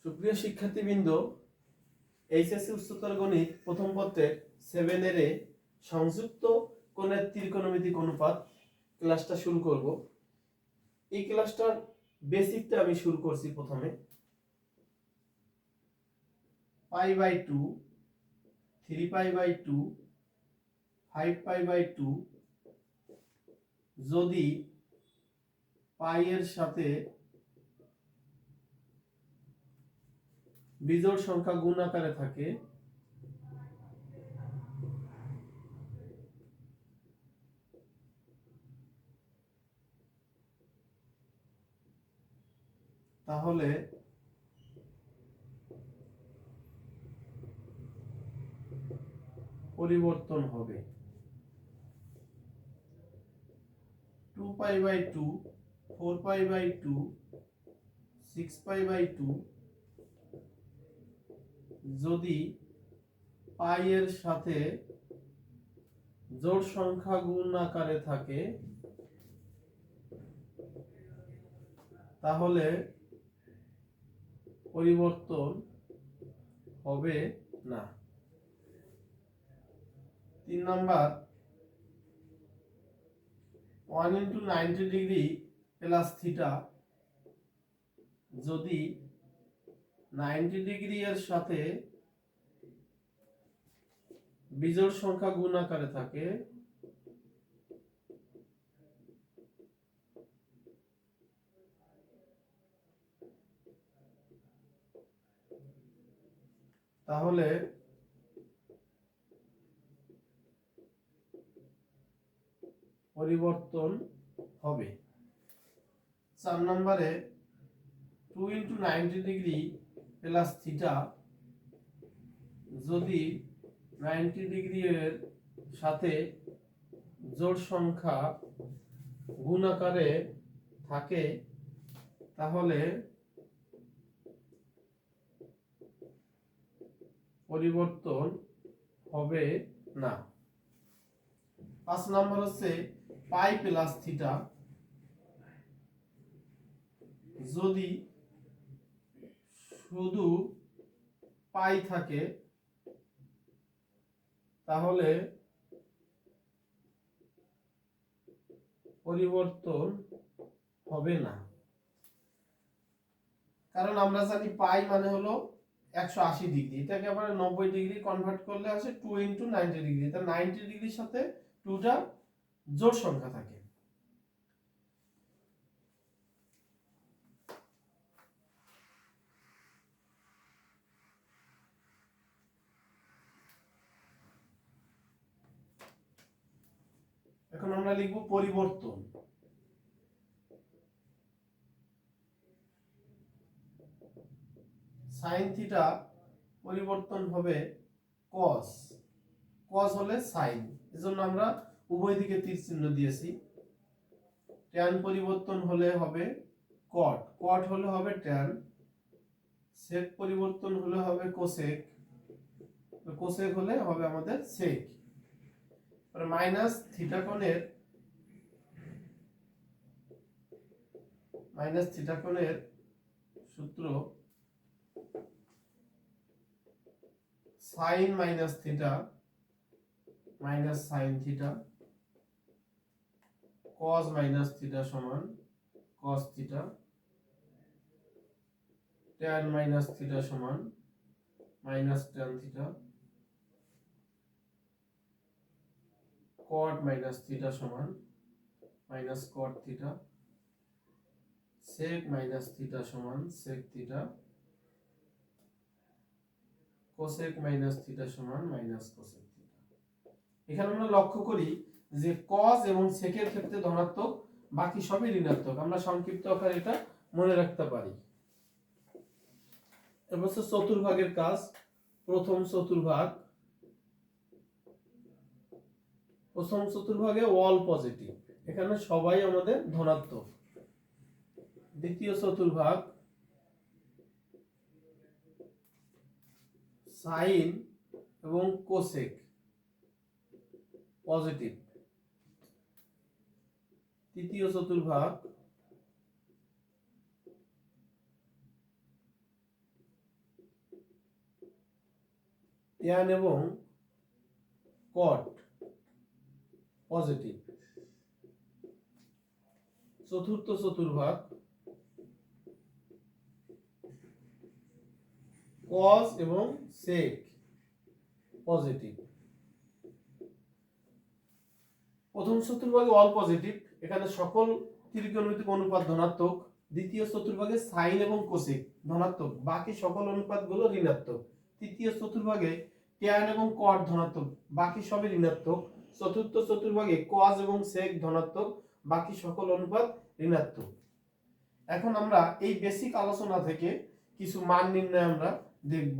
সুপ্রিয় শিক্ষার্থীবৃন্দ, এইচএসসি উচ্চতর গণিত প্রথম পত্রের 7 এর সংযুক্ত কোণের ত্রিকোণমিতিক অনুপাত ক্লাসটা শুরু করব। এই ক্লাসটার বেসিকটা আমি শুরু করছি প্রথমে π/2, 3π/2, 5π/2 যদি পাই এর সাথে বিজোড় সংখ্যা গুণ আকারে থাকে তাহলে পরিবর্তন হবে 2π/2, 4π/2, 6π/2 যদি পাই এর সাথে জোড় সংখ্যা গুণ আকারে থাকে তাহলে পরিবর্তন হবে না। 3 নাম্বার 1 × 90 ডিগ্রি প্লাস থিটা যদি 90 ডিগ্রি এর সাথে বিজোড় সংখ্যা গুণ আকারে থাকে তাহলে পরিবর্তন হবে। 4 নম্বরে 2 × 90 ডিগ্রি প্লাস থিটা যদি 90 ডিগ্রি এর সাথে জোড় সংখ্যা গুণ আকারে থাকে তাহলে পরিবর্তন হবে না। 5 নম্বর হচ্ছে পাই প্লাস থিটা যদি শুধু পাই থাকে তাহলে পরিবর্তন হবে না, কারণ আমরা জানি পাই মানে হলো 180 ডিগ্রি, এটাকে আবার 90 ডিগ্রি কনভার্ট করলে আসে 2 × 90 ডিগ্রি। তা 90 ডিগ্রির সাথে 2টা জোড় সংখ্যা থাকে। এখন আমরা লিখব পরিবর্তন। সাইন থিটা পরিবর্তন হবে কস, কস হলে সাইন, এজন্য আমরা উভয় দিকে তীর চিহ্ন দিয়েছি। ট্যান পরিবর্তন হলে হবে কট, কট হলে হবে ট্যান। সেক পরিবর্তন হলে হবে কোসেক, কোসেক হলে হবে আমাদের সেক। মাইনাস থিটা কোণের সূত্র sine minus theta minus sine theta, cos minus theta সমান cos theta, tan minus theta সমান minus tan theta, cot minus theta সমান minus cot theta, sec minus theta সমান sec theta, cosec minus theta সমান minus cosec theta. এখানে আমরা লক্ষ্য করি যে কস এবং সেকের ক্ষেত্রে ধনাত্মক, বাকি সবই ঋণাত্মক। আমরা সংক্ষিপ্ত আকারে এটা মনে রাখতে পারি। এবার চতুর্ভাগের কাজ। প্রথম চতুর্ভাগে অল পজিটিভ, এখানে সবাই আমাদের ধনাত্মক। দ্বিতীয় চতুর্ভাগ সাইন এবং কোসেক পজিটিভ। তৃতীয় চতুর্ভাগ ট্যান এবং কট পজিটিভ। চতুর্থ চতুর্ভাগ কস এবং সেক পজিটিভ। প্রথম চতুর্ভাগে অল পজিটিভ, এখানে সকল ত্রিকোণমিতিক অনুপাত ধনাত্মক। দ্বিতীয় চতুর্ভাগে সাইন এবং কোসেক ধনাত্মক, বাকি সকল অনুপাতগুলো ঋণাত্মক। তৃতীয় চতুর্ভাগে ট্যান এবং কট ধনাত্মক, বাকি সবই ঋণাত্মক। চতুর্থ চতুর্ভাগে কস এবং সেক ধনাত্মক, বাকি সকল অনুপাত ঋণাত্মক। এখন আমরা এই বেসিক আলোচনা থেকে কিছু মান নির্ণয় আমরা দেখব।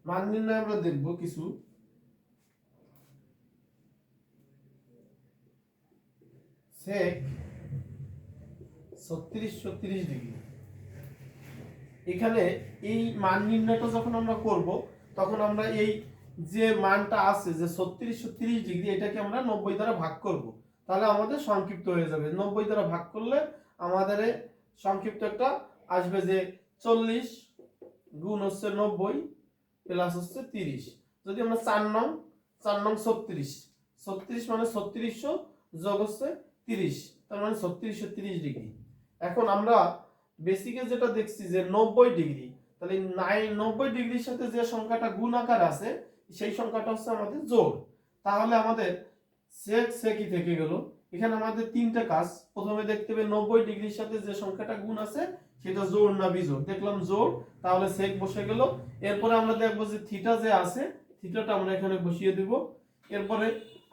মান নির্ণয় আমরা দেখব কিছু। সেক 36 ডিগ্রি। এখানে এই মান নির্ণয়টা যখন আমরা করব তখন আমরা এই যে মানটা আছে যে 36 ডিগ্রি, এটাকে আমরা 90 দ্বারা ভাগ করব, তাহলে আমাদের সংক্ষিপ্ত হয়ে যাবে। 90 দ্বারা ভাগ করলে আমাদের সংক্ষিপ্ত একটা আসবে যে 40 গুণ হচ্ছে 90 প্লাস হচ্ছে 30। যদি আমরা 4 নং 36 মানে 3600 যোগ হচ্ছে 30, তার মানে 3630 ডিগ্রি। এখন আমরা বেসিকে যেটা দেখছি যে 90 ডিগ্রি, তাহলে 90 ডিগ্রির সাথে যে সংখ্যাটা গুণ আকার আছে সেই সংখ্যাটা হচ্ছে আমাদের জোড়। তাহলে আমাদের সেক সেকই থেকে গেল। এখানে আমাদের তিনটা কাজ। প্রথমে দেখতে হবে 90 ডিগ্রির সাথে যে সংখ্যাটা গুণ আছে সেটা জোড় না বিজোড়। দেখলাম জোড়, তাহলে সেক বসে গেল। এরপরে আমরা দেখব যে থিটা যে আছে, থিটাটা আমরা এখানে বসিয়ে দিব। এরপরে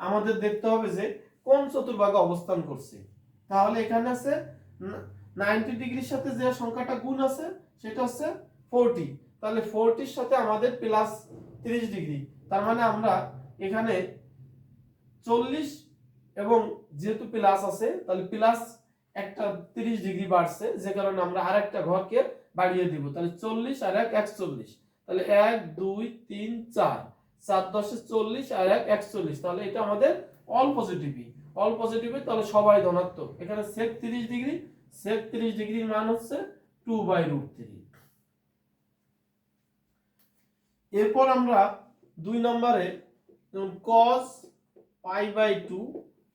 আমাদের দেখতে হবে যে কোন চতুর্ভাগে অবস্থান করছে। তাহলে এখানে আছে 90 ডিগ্রির সাথে যে সংখ্যাটা গুণ আছে সেটা হচ্ছে 40, তাহলে 40 এর সাথে আমাদের প্লাস 30 ডিগ্রি, তার মানে আমরা এখানে 40 এবং যেহেতু প্লাস আছে তাহলে প্লাস একটা 30 ডিগ্রি বাড়ছে, যে কারণে আমরা আরেকটা ঘরকে বাড়িয়ে দিব। তাহলে 40 আর 1 41, তাহলে 1 2 3 4 4 10 40 আর 1 41, তাহলে এটা আমাদের অল পজিটিভই। অল পজিটিভে তাহলে সবাই ধনাত্মক। এখানে সেক 30 ডিগ্রি, সেক 30 ডিগ্রির মান হচ্ছে 2/√3। এরপর আমরা 2 নম্বরে cos π/2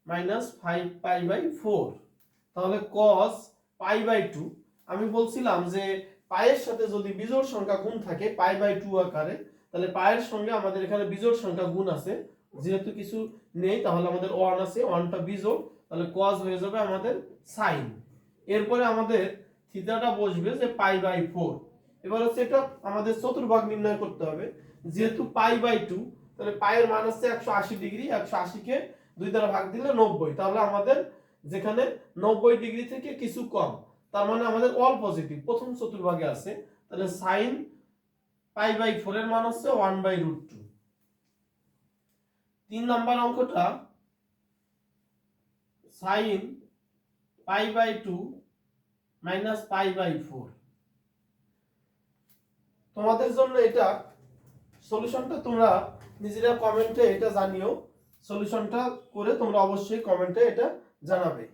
মাইনাস 5π/4, তাহলে cos π/2 আমি বলছিলাম যে পায়ের সাথে যদি বিজোড় সংখ্যা গুণ থাকে π/2 আকারে, তাহলে পায়ের সঙ্গে আমাদের এখানে বিজোড় সংখ্যা গুণ আছে, যেহেতু কিছু নেই তাহলে আমাদের 1 আছে, 1টা বিজোড়, তাহলে cos হয়ে যাবে আমাদের sin। এরপরে আমাদের থিটাটা বসবে যে π/4। এবার হচ্ছে এটা আমাদের চতুর্ভাগ নির্ণয় করতে হবে। যেহেতু π/2, তাহলে পায়ের মান হচ্ছে 180 ডিগ্রি, 180 কে 2 দ্বারা ভাগ দিলে 90, তাহলে আমাদের যেখানে 90 ডিগ্রি থেকে কিছু কম, তার মানে আমাদের অল পজিটিভ প্রথম চতুর্ভাগে আছে। তাহলে sin π/4 এর মান হচ্ছে 1/√2। 3 নাম্বার অঙ্কটা sin π/2 মাইনাস π/4। তোমাদের জন্য এটা সলিউশনটা তোমরা নিজেরা কমেন্টে এটা জানিও। সলিউশনটা করে তোমরা অবশ্যই কমেন্টে এটা জানাবে।